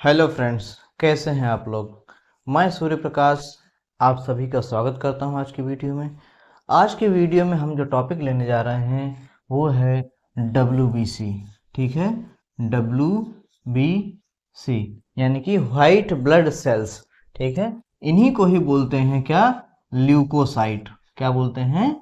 Hello friends, कैसे हैं आप लोग। मैं सूर्य प्रकाश आप सभी का स्वागत करता हूं आज की वीडियो में। आज की वीडियो में हम जो टॉपिक लेने जा रहे हैं वो है WBC। ठीक है, WBC यानी कि वाइट ब्लड सेल्स। ठीक है, इन्हीं को ही बोलते हैं क्या, ल्यूकोसाइट। क्या बोलते हैं?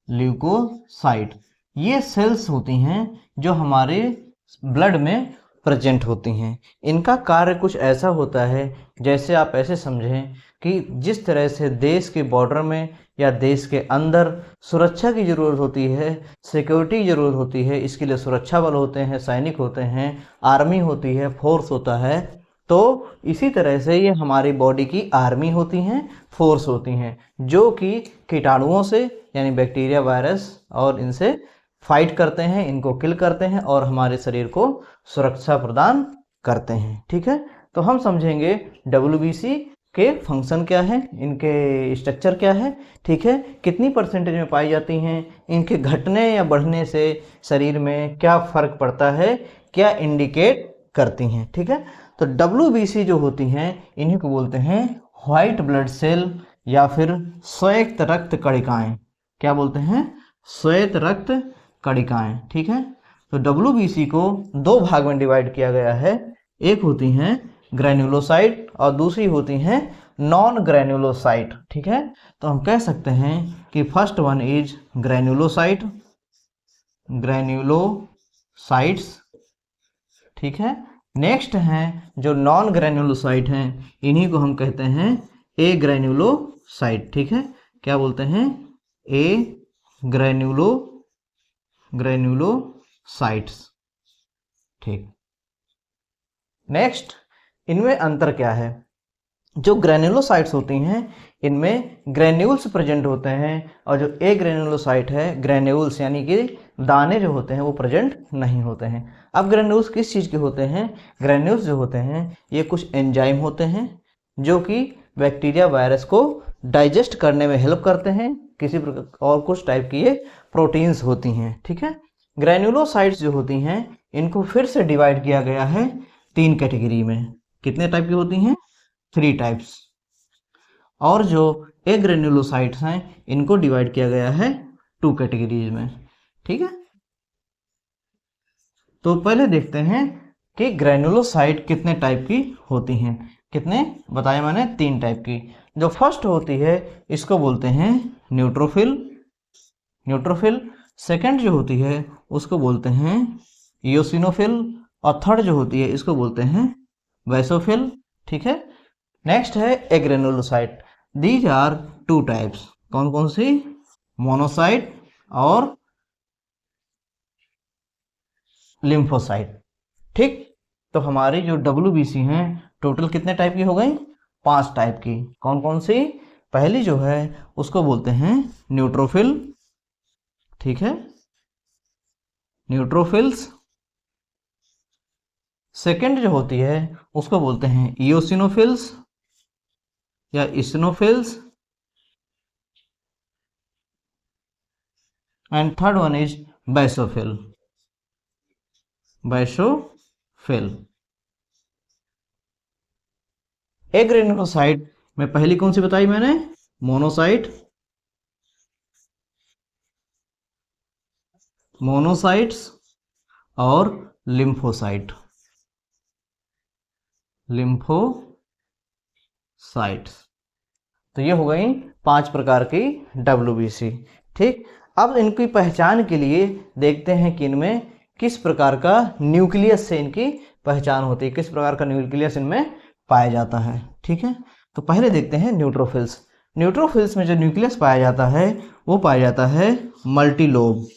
ल्यूकोसाइट। ये सेल्स होती हैं जो हमारे ब्लड में प्रेजेंट होती हैं। इनका कार्य कुछ ऐसा होता है, जैसे आप ऐसे समझें कि जिस तरह से देश के बॉर्डर में या देश के अंदर सुरक्षा की ज़रूरत होती है, सिक्योरिटी की ज़रूरत होती है, इसके लिए सुरक्षा बल होते हैं, सैनिक होते हैं, आर्मी होती है, फोर्स होता है। तो इसी तरह से ये हमारी बॉडी की आर्मी होती हैं, फोर्स होती हैं, जो कि कीटाणुओं से यानी बैक्टीरिया, वायरस और इनसे फाइट करते हैं, इनको किल करते हैं और हमारे शरीर को सुरक्षा प्रदान करते हैं। ठीक है, तो हम समझेंगे WBC के फंक्शन क्या है, इनके स्ट्रक्चर क्या है। ठीक है, कितनी परसेंटेज में पाई जाती हैं, इनके घटने या बढ़ने से शरीर में क्या फर्क पड़ता है, क्या इंडिकेट करती हैं। ठीक है, तो WBC जो होती हैं इन्हीं को बोलते हैं व्हाइट ब्लड सेल या फिर श्वेत रक्त कणिकाएं। क्या बोलते हैं? श्वेत रक्त कणिकाएं। ठीक है, तो WBC को दो भाग में डिवाइड किया गया है। एक होती हैं ग्रैन्युलोसाइट और दूसरी होती हैं नॉन ग्रैन्युलोसाइट। ठीक है, तो हम कह सकते हैं कि फर्स्ट वन इज ग्रैन्युलोसाइट, ग्रैन्युलोसाइट्स। ठीक है, नेक्स्ट हैं जो नॉन ग्रैन्युलोसाइट हैं, इन्हीं को हम कहते हैं ए ग्रैन्युलोसाइट। ठीक है, क्या बोलते हैं? ए ग्रैन्युलोसाइट्स। ठीक, नेक्स्ट इनमें अंतर क्या है? जो ग्रैन्युलोसाइट्स होती हैं इनमें ग्रैन्यूल्स प्रेजेंट होते हैं और जो ए ग्रैन्युलोसाइट है, ग्रैन्यूल्स यानी कि दाने जो होते हैं वो प्रेजेंट नहीं होते हैं। अब ग्रैन्यूल्स किस चीज़ के होते हैं? ग्रैन्यूल्स जो होते हैं ये कुछ एंजाइम होते हैं जो कि बैक्टीरिया, वायरस को डाइजेस्ट करने में हेल्प करते हैं। किसी प्रकार और कुछ टाइप की ये प्रोटीन्स होती हैं। ठीक है, ग्रैन्युलोसाइट्स जो होती हैं इनको फिर से डिवाइड किया गया है 3 कैटेगरी में। कितने टाइप की होती हैं? 3 टाइप्स। और जो ए ग्रैन्युलोसाइट्स हैं इनको डिवाइड किया गया है 2 कैटेगरीज में। ठीक है, तो पहले देखते हैं कि ग्रैन्युलोसाइट कितने टाइप की होती हैं। कितने बताया मैंने? 3 टाइप की। जो फर्स्ट होती है इसको बोलते हैं न्यूट्रोफिल। सेकंड जो होती है उसको बोलते हैं इयोसिनोफिल और थर्ड जो होती है इसको बोलते हैं बेसोफिल। ठीक है, नेक्स्ट है agranulocyte. These are 2 types. कौन कौन सी? मोनोसाइट और लिम्फोसाइट। ठीक, तो हमारी जो WBC हैं टोटल कितने टाइप की हो गई? 5 टाइप की। कौन कौन सी? पहली जो है उसको बोलते हैं न्यूट्रोफिल। ठीक है, न्यूट्रोफिल्स। सेकंड जो होती है उसको बोलते हैं इयोसिनोफिल्स या eosinophils. And third one is basophil. Agranulocyte में पहली कौन सी बताई मैंने? मोनोसाइट्स और लिम्फोसाइट्स। तो ये हो गई 5 प्रकार की WBC। ठीक, अब इनकी पहचान के लिए देखते हैं कि इनमें किस प्रकार का न्यूक्लियस से इनकी पहचान होती है, किस प्रकार का न्यूक्लियस इनमें पाया जाता है। ठीक है, तो पहले देखते हैं न्यूट्रोफिल्स। न्यूट्रोफिल्स में जो न्यूक्लियस पाया जाता है वो पाया जाता है मल्टीलोब।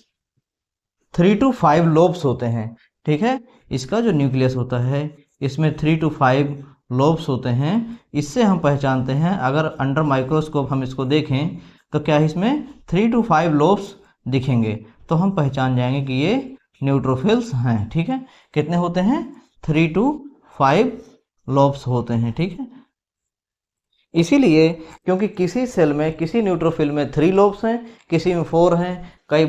3 to 5 लोब्स होते हैं। ठीक है, इसका जो न्यूक्लियस होता है इसमें 3 to 5 लोब्स होते हैं। इससे हम पहचानते हैं, अगर अंडर माइक्रोस्कोप हम इसको देखें तो क्या इसमें 3 to 5 लोब्स दिखेंगे, तो हम पहचान जाएंगे कि ये न्यूट्रोफिल्स हैं। ठीक है, कितने होते हैं? 3 to 5 लोब्स होते हैं। ठीक है, इसीलिए क्योंकि किसी सेल में, किसी न्यूट्रोफिल में 3 लोब्स हैं, किसी में 4 हैं, कई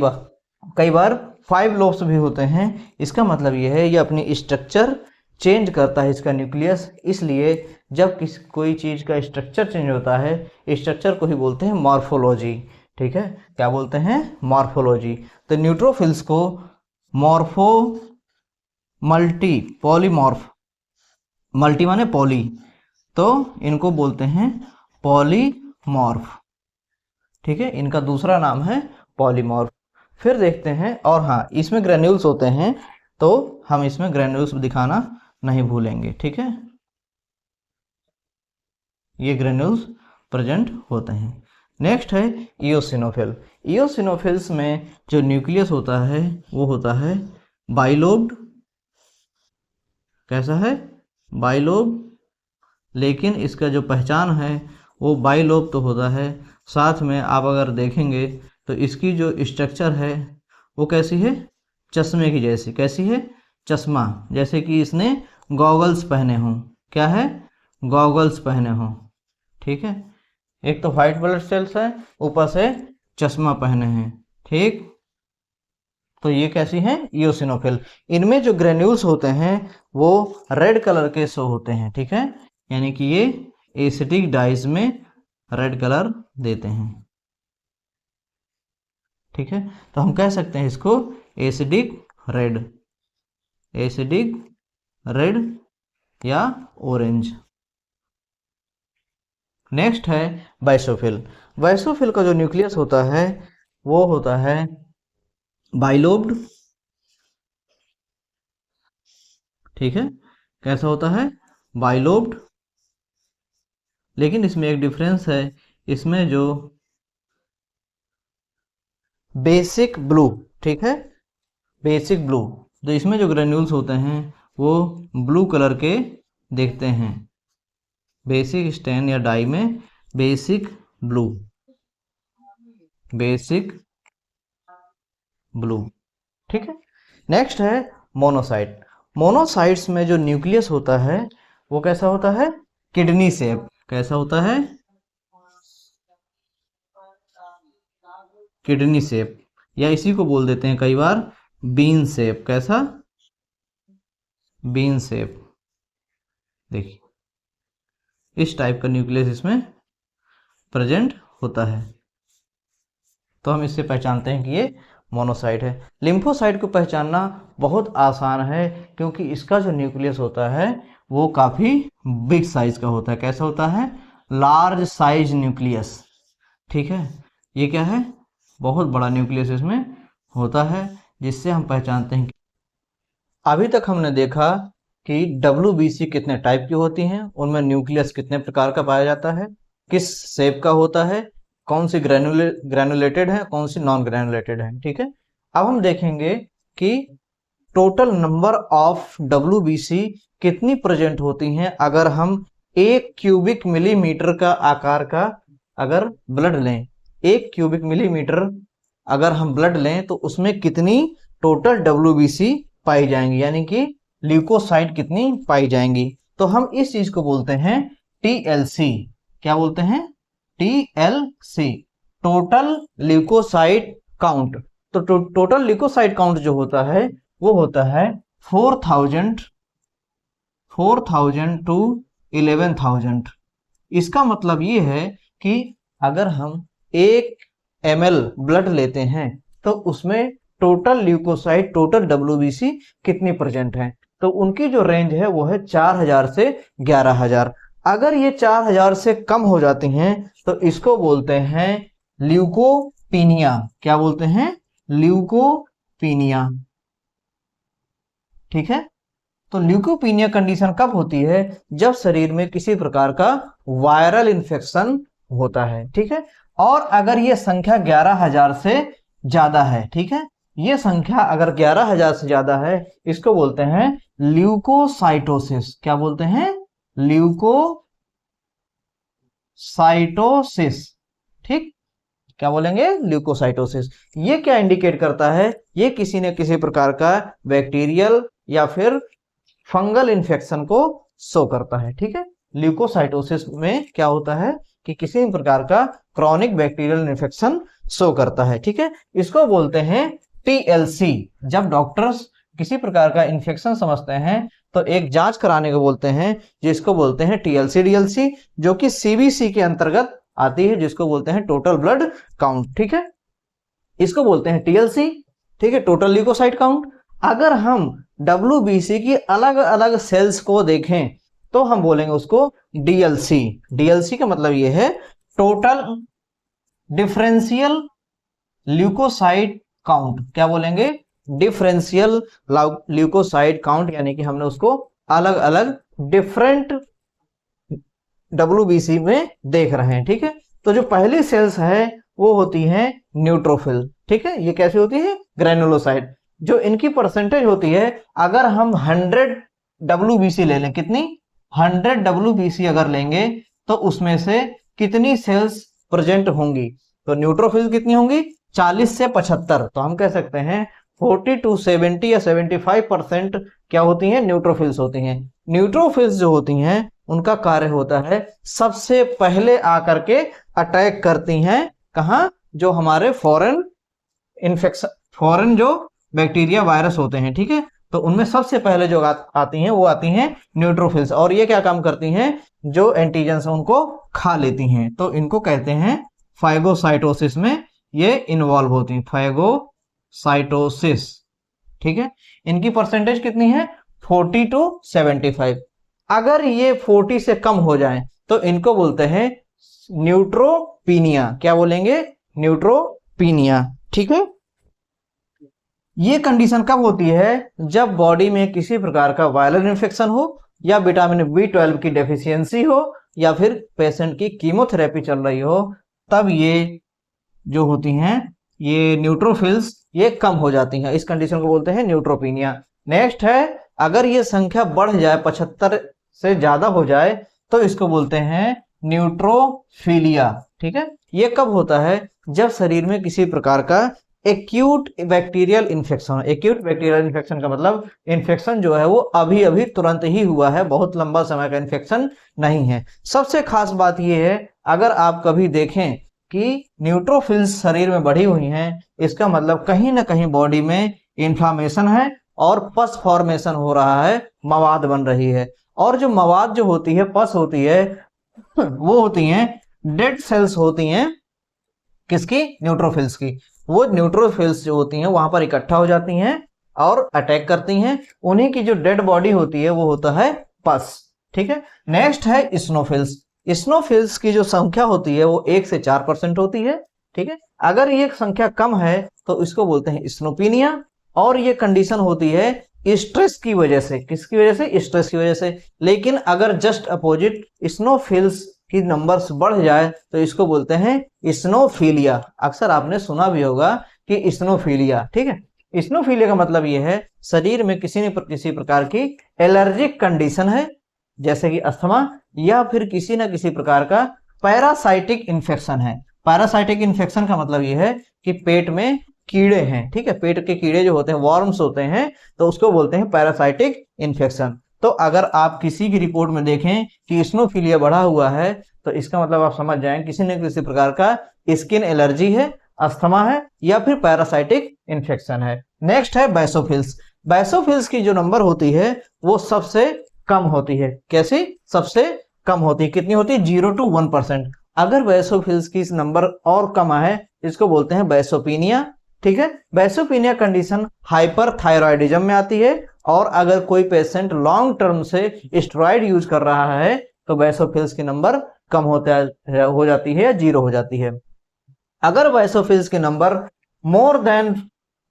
बार 5 लोब्स भी होते हैं। इसका मतलब ये है ये अपनी स्ट्रक्चर चेंज करता है इसका न्यूक्लियस, इसलिए जब कोई चीज़ का स्ट्रक्चर चेंज होता है, स्ट्रक्चर को ही बोलते हैं मॉर्फोलॉजी। ठीक है, क्या बोलते हैं? मॉर्फोलॉजी। तो न्यूट्रोफिल्स को मॉर्फो मल्टी पॉलीमॉर्फ, मल्टी माने पॉली, तो इनको बोलते हैं पॉलीमॉर्फ। ठीक है, इनका दूसरा नाम है पॉलीमॉर्फ। फिर देखते हैं, और हाँ, इसमें ग्रेन्यूल्स होते हैं, तो हम इसमें ग्रेन्यूल्स दिखाना नहीं भूलेंगे। ठीक है, ये ग्रेन्यूल्स प्रेजेंट होते हैं। नेक्स्ट है इओसिनोफिल। इओसिनोफिल्स में जो न्यूक्लियस होता है वो होता है बाइलोब्ड। कैसा है? बाइलोब। लेकिन इसका जो पहचान है वो बाइलोब तो होता है, साथ में आप अगर देखेंगे तो इसकी जो स्ट्रक्चर है वो कैसी है? चश्मे की जैसी। कैसी है? चश्मा जैसे कि इसने गॉगल्स पहने हों। क्या है? गॉगल्स पहने हों। ठीक है, एक तो व्हाइट ब्लड सेल्स है, ऊपर से चश्मा पहने हैं। ठीक, तो ये कैसी हैं? इओसिनोफिल। इनमें जो ग्रेन्यूल्स होते हैं वो रेड कलर के शो होते हैं। ठीक है, यानी कि ये एसिडिक डाइज में रेड कलर देते हैं। ठीक है, तो हम कह सकते हैं इसको एसिडिक रेड, एसिडिक रेड या ऑरेंज। नेक्स्ट है बाइसोफिल। बाइसोफिल का जो न्यूक्लियस होता है वो होता है बाइलोब्ड। ठीक है, कैसा होता है? बाइलोब्ड। लेकिन इसमें एक डिफरेंस है, इसमें जो बेसिक ब्लू, ठीक है, बेसिक ब्लू, तो इसमें जो ग्रेन्यूल्स होते हैं वो ब्लू कलर के देखते हैं। बेसिक स्टेन या डाई में बेसिक ब्लू, बेसिक ब्लू। ठीक है, नेक्स्ट है मोनोसाइट। मोनोसाइट्स में जो न्यूक्लियस होता है वो कैसा होता है? Kidney shape. कैसा होता है? किडनी शेप, या इसी को बोल देते हैं कई बार बीन शेप। कैसा? Bean shape. देखिए, इस टाइप का न्यूक्लियस इसमें प्रेजेंट होता है, तो हम इससे पहचानते हैं कि ये मोनोसाइट है। लिम्फोसाइट को पहचानना बहुत आसान है, क्योंकि इसका जो न्यूक्लियस होता है वो काफ़ी बिग साइज का होता है। कैसा होता है? Large size nucleus. ठीक है, ये क्या है? बहुत बड़ा न्यूक्लियस इसमें होता है, जिससे हम पहचानते हैं। अभी तक हमने देखा कि WBC कितने टाइप की होती हैं, उनमें न्यूक्लियस कितने प्रकार का पाया जाता है, किस शेप का होता है, कौन सी ग्रैनुलेटेड है, कौन सी नॉन ग्रैनुलेटेड है। ठीक है, अब हम देखेंगे कि टोटल नंबर ऑफ WBC कितनी प्रेजेंट होती हैं अगर हम 1 क्यूबिक मिलीमीटर का आकार का अगर ब्लड लें। 1 क्यूबिक मिलीमीटर अगर हम ब्लड लें तो उसमें कितनी टोटल WBC पाई जाएंगी, यानी कि ल्यूकोसाइट कितनी पाई जाएंगी। तो हम इस चीज को बोलते हैं TLC। क्या बोलते हैं? TLC, total leucocyte count. तो टोटल ल्यूकोसाइट काउंट जो होता है वो होता है 4000 टू 11,000। इसका मतलब ये है कि अगर हम 1 ml ब्लड लेते हैं तो उसमें टोटल ल्यूकोसाइट, टोटल WBC कितनी प्रेजेंट है, तो उनकी जो रेंज है वो है 4000 से 11000। अगर ये 4000 से कम हो जाती हैं तो इसको बोलते हैं ल्यूकोपीनिया। क्या बोलते हैं? ल्यूकोपीनिया। ठीक है, तो ल्यूकोपीनिया कंडीशन कब होती है? जब शरीर में किसी प्रकार का वायरल इन्फेक्शन होता है। ठीक है, और अगर ये संख्या 11000 से ज्यादा है, ठीक है, ये संख्या अगर 11000 से ज्यादा है, इसको बोलते हैं ल्यूकोसाइटोसिस। क्या बोलते हैं? ल्यूकोसाइटोसिस। ठीक, क्या बोलेंगे? ल्यूकोसाइटोसिस। ये क्या इंडिकेट करता है? ये किसी न किसी प्रकार का बैक्टीरियल या फिर फंगल इन्फेक्शन को शो करता है। ठीक है, ल्यूकोसाइटोसिस में क्या होता है कि किसी प्रकार का क्रॉनिक बैक्टीरियल इन्फेक्शन शो करता है। ठीक है, इसको बोलते हैं TLC। जब डॉक्टर्स किसी प्रकार का इन्फेक्शन समझते हैं तो एक जांच कराने को बोलते हैं, जिसको बोलते हैं टीएलसी डीएलसी, जो कि सीबीसी के अंतर्गत आती है, जिसको बोलते हैं टोटल ब्लड काउंट। ठीक है, इसको बोलते हैं टीएलसी, ठीक है, टोटल ल्यूकोसाइट काउंट। अगर हम डब्ल्यूबीसी की अलग अलग सेल्स को देखें तो हम बोलेंगे उसको डीएलसी। डीएलसी का मतलब ये है टोटल डिफरेंशियल ल्यूकोसाइट काउंट। क्या बोलेंगे? डिफरेंशियल ल्यूकोसाइट काउंट, यानी कि हमने उसको अलग अलग डिफरेंट डब्ल्यूबीसी में देख रहे हैं। ठीक है, तो जो पहली सेल्स है वो होती है न्यूट्रोफिल। ठीक है, ये कैसी होती है? ग्रेनुलोसाइट। जो इनकी परसेंटेज होती है, अगर हम 100 डब्ल्यूबीसी ले लें, कितनी? 100 डब्ल्यूबीसी अगर लेंगे तो उसमें से कितनी सेल्स प्रेजेंट होंगी? तो न्यूट्रोफिल कितनी होंगी? 40 से 75। तो हम कह सकते हैं 40 to 70 या 75% क्या होती हैं? न्यूट्रोफिल्स होती हैं। न्यूट्रोफिल्स जो होती हैं उनका कार्य होता है सबसे पहले आकर के अटैक करती हैं, कहां? जो हमारे फॉरेन इन्फेक्शन, फॉरेन जो बैक्टीरिया वायरस होते हैं, ठीक है, तो उनमें सबसे पहले जो आती हैं वो आती हैं न्यूट्रोफिल्स। और ये क्या काम करती हैं? जो एंटीजेंस है उनको खा लेती हैं। तो इनको कहते हैं फाइगोसाइटोसिस में ये इन्वॉल्व होती हैं, फाइगोसाइटोसिस। ठीक है, इनकी परसेंटेज कितनी है? 40 to 75। अगर ये 40 से कम हो जाए तो इनको बोलते हैं न्यूट्रोपीनिया। क्या बोलेंगे? न्यूट्रोपीनिया। ठीक है, ये कंडीशन कब होती है? जब बॉडी में किसी प्रकार का वायरल इन्फेक्शन हो, या विटामिन B12 की डेफिशिएंसी हो, या फिर पेशेंट की कीमोथेरेपी चल रही हो, तब ये जो होती हैं ये न्यूट्रोफिल्स ये कम हो जाती हैं। इस कंडीशन को बोलते हैं न्यूट्रोपीनिया। नेक्स्ट है, अगर ये संख्या बढ़ जाए, 75 से ज्यादा हो जाए, तो इसको बोलते हैं न्यूट्रोफिलिया। ठीक है, ये कब होता है? जब शरीर में किसी प्रकार का acute bacterial infection. Acute bacterial infection का मतलब इन्फेक्शन जो है वो अभी अभी तुरंत ही हुआ है, बहुत लंबा समय का इन्फेक्शन नहीं है। सबसे खास बात यह है, अगर आप कभी देखें कि न्यूट्रोफिल्स शरीर में बढ़ी हुई हैं, इसका मतलब कहीं ना कहीं बॉडी में इन्फ्लामेशन है और पस फॉर्मेशन हो रहा है, मवाद बन रही है। और जो मवाद जो होती है, पस होती है, वो होती हैं डेड सेल्स होती हैं, किसकी? न्यूट्रोफिल्स की। वो न्यूट्रोफिल्स जो होती हैं वहां पर इकट्ठा हो जाती हैं और अटैक करती हैं। उन्हीं की जो डेड बॉडी होती है वो होता है पस। ठीक है, नेक्स्ट है स्नोफिल्स। स्नोफिल्स की जो संख्या होती है वो 1 से 4% होती है। ठीक है, अगर ये संख्या कम है तो इसको बोलते हैं स्नोपीनिया। और ये कंडीशन होती है स्ट्रेस की वजह से। किसकी वजह से? स्ट्रेस की वजह से। लेकिन अगर जस्ट अपोजिट स्नोफिल्स की नंबर्स बढ़ जाए तो इसको बोलते हैं स्नोफीलिया। अक्सर आपने सुना भी होगा कि स्नोफीलिया। ठीक है, स्नोफीलिया का मतलब यह है शरीर में किसी प्रकार की एलर्जिक कंडीशन है, जैसे कि अस्थमा, या फिर किसी न किसी प्रकार का पैरासाइटिक इन्फेक्शन है। पैरासाइटिक इन्फेक्शन का मतलब यह है कि पेट में कीड़े हैं। ठीक है, पेट के कीड़े जो होते हैं, वॉर्म्स होते हैं, तो उसको बोलते हैं पैरासाइटिक इन्फेक्शन। तो अगर आप किसी की रिपोर्ट में देखें कि स्नोफीलिया बढ़ा हुआ है, तो इसका मतलब आप समझ जाएं किसी न किसी प्रकार का स्किन एलर्जी है, अस्थमा है, या फिर पैरासाइटिक इन्फेक्शन है। नेक्स्ट है बैसोफिल्स। बैसोफिल्स की जो नंबर होती है वो सबसे कम होती है। कैसी? सबसे कम होती है। कितनी होती है? 0 to 1%। अगर बैसोफिल्स की नंबर और कम है, इसको बोलते हैं बैसोपीनिया। ठीक है, बैसोपीनिया कंडीशन हाइपरथायरॉयडिज्म में आती है। और अगर कोई पेशेंट लॉन्ग टर्म से स्टेरॉइड यूज कर रहा है तो बैसोफिल्स की नंबर कम हो जाती है या 0 हो जाती है। अगर बैसोफिल्स के नंबर मोर देन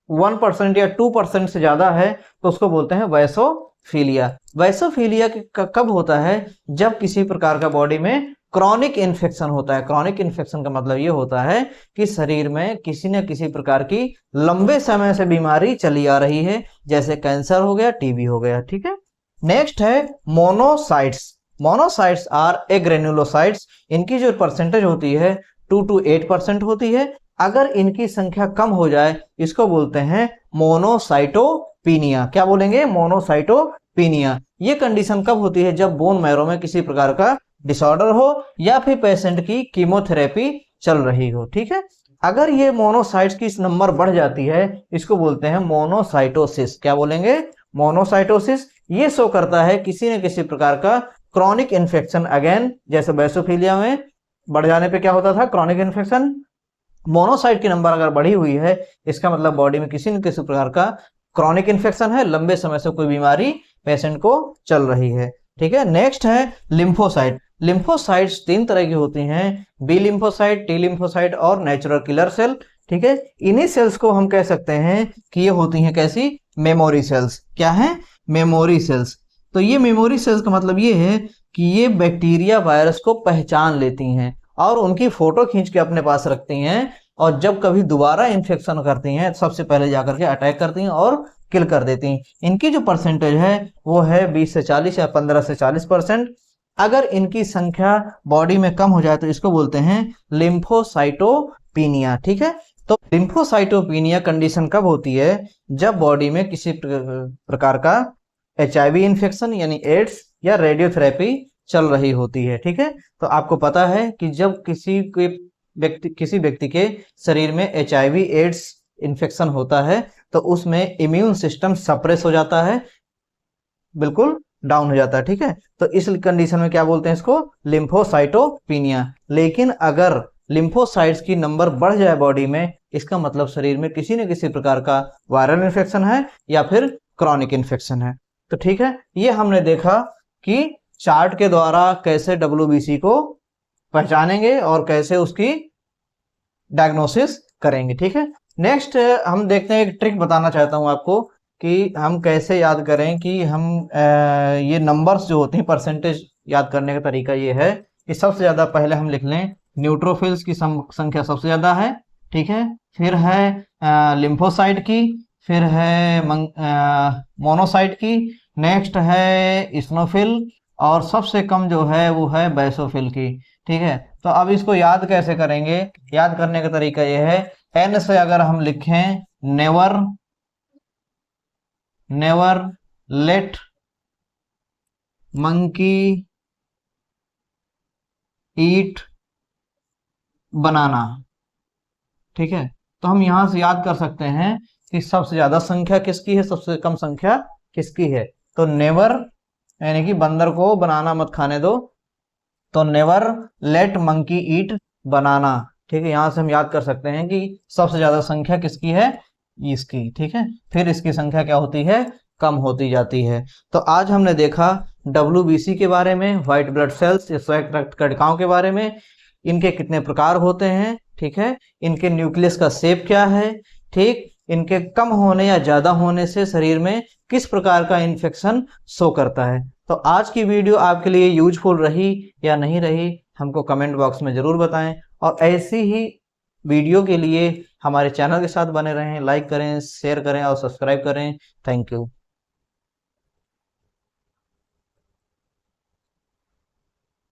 1% या 2% से ज्यादा है तो उसको बोलते हैं बैसोफीलिया। बैसोफीलिया कब होता है? जब किसी प्रकार का बॉडी में क्रॉनिक इन्फेक्शन होता है। क्रॉनिक इन्फेक्शन का मतलब ये होता है कि शरीर में किसी न किसी प्रकार की लंबे समय से बीमारी चली आ रही है, जैसे कैंसर हो गया, टीबी हो गया। ठीक है, नेक्स्ट है मोनोसाइट्स। Monocytes are एग्रेनुलोसाइट्स। इनकी जो परसेंटेज होती है 2 to 8% होती है। अगर इनकी संख्या कम हो जाए इसको बोलते हैं मोनोसाइटोपीनिया। क्या बोलेंगे? मोनोसाइटोपीनिया। ये कंडीशन कब होती है? जब बोन मैरो में किसी प्रकार का डिसऑर्डर हो या फिर पेशेंट की कीमोथेरेपी चल रही हो। ठीक है, अगर ये मोनोसाइट्स की नंबर बढ़ जाती है इसको बोलते हैं मोनोसाइटोसिस। क्या बोलेंगे? मोनोसाइटोसिस। ये शो करता है किसी न किसी प्रकार का क्रॉनिक इन्फेक्शन। अगेन जैसे बेसोफिलिया में बढ़ जाने पे क्या होता था, क्रॉनिक इन्फेक्शन। मोनोसाइट की नंबर अगर बढ़ी हुई है, इसका मतलब बॉडी में किसी न किसी प्रकार का क्रॉनिक इन्फेक्शन है, लंबे समय से कोई बीमारी पेशेंट को चल रही है। ठीक है, नेक्स्ट है लिम्फोसाइट। लिम्फोसाइट्स 3 तरह की होती हैं, बी लिम्फोसाइट, टी लिम्फोसाइट और नेचुरल किलर सेल। ठीक है, इन्हीं सेल्स को हम कह सकते हैं कि ये होती हैं कैसी, मेमोरी सेल्स। क्या है, मेमोरी सेल्स। तो ये मेमोरी सेल्स का मतलब ये है कि ये बैक्टीरिया वायरस को पहचान लेती हैं और उनकी फोटो खींच के अपने पास रखती हैं, और जब कभी दोबारा इन्फेक्शन करती हैं सबसे पहले जाकर के अटैक करती हैं और किल कर देती हैं। इनकी जो परसेंटेज है वो है 20 से 40 या 15 से 40%। अगर इनकी संख्या बॉडी में कम हो जाए तो इसको बोलते हैं लिम्फोसाइटोपिनिया। ठीक है, तो लिम्फोसाइटोपिनिया कंडीशन कब होती है, जब बॉडी में किसी प्रकार का HIV इन्फेक्शन यानी एड्स या रेडियोथेरेपी चल रही होती है। ठीक है, तो आपको पता है कि जब किसी व्यक्ति के शरीर में HIV एड्स इन्फेक्शन होता है तो उसमें इम्यून सिस्टम सप्रेस हो जाता है, बिल्कुल डाउन हो जाता है। ठीक है, तो इस कंडीशन में क्या बोलते हैं इसको, लिम्फोसाइटोपिनिया। लेकिन अगर लिम्फोसाइट्स की नंबर बढ़ जाए बॉडी में, इसका मतलब शरीर में किसी न किसी प्रकार का वायरल इन्फेक्शन है या फिर क्रॉनिक इन्फेक्शन है। तो ठीक है, ये हमने देखा कि चार्ट के द्वारा कैसे WBC को पहचानेंगे और कैसे उसकी डायग्नोसिस करेंगे। ठीक है, नेक्स्ट हम देखते हैं, एक ट्रिक बताना चाहता हूं आपको कि हम कैसे याद करें कि हम ये नंबर्स जो होते हैं, परसेंटेज याद करने का तरीका ये है कि सबसे ज्यादा पहले हम लिख लें न्यूट्रोफिल्स की संख्या सबसे ज्यादा है। ठीक है, फिर है लिम्फोसाइट की, फिर है मोनोसाइट की, नेक्स्ट है इस्नोफिल, और सबसे कम जो है वो है बेसोफिल की। ठीक है, तो अब इसको याद कैसे करेंगे, याद करने का तरीका ये है, एन से अगर हम लिखें नेवर लेट मंकी ईट बनाना। ठीक है, तो हम यहां से याद कर सकते हैं कि सबसे ज्यादा संख्या किसकी है, सबसे कम संख्या किसकी है। तो नेवर यानी कि बंदर को बनाना मत खाने दो, तो नेवर लेट मंकी ईट बनाना। ठीक है, यहां से हम याद कर सकते हैं कि सबसे ज्यादा संख्या किसकी है, इसकी। ठीक है, फिर इसकी संख्या क्या होती है, कम होती जाती है। तो आज हमने देखा WBC के बारे में, व्हाइट ब्लड सेल्स या श्वेत रक्त कणिकाओं के बारे में, इनके कितने प्रकार होते हैं। ठीक है, इनके न्यूक्लियस का शेप क्या है। ठीक, इनके कम होने या ज्यादा होने से शरीर में किस प्रकार का इन्फेक्शन शो करता है। तो आज की वीडियो आपके लिए यूजफुल रही या नहीं रही, हमको कमेंट बॉक्स में जरूर बताएं, और ऐसी ही वीडियो के लिए हमारे चैनल के साथ बने रहें, लाइक करें, शेयर करें और सब्सक्राइब करें। Thank you.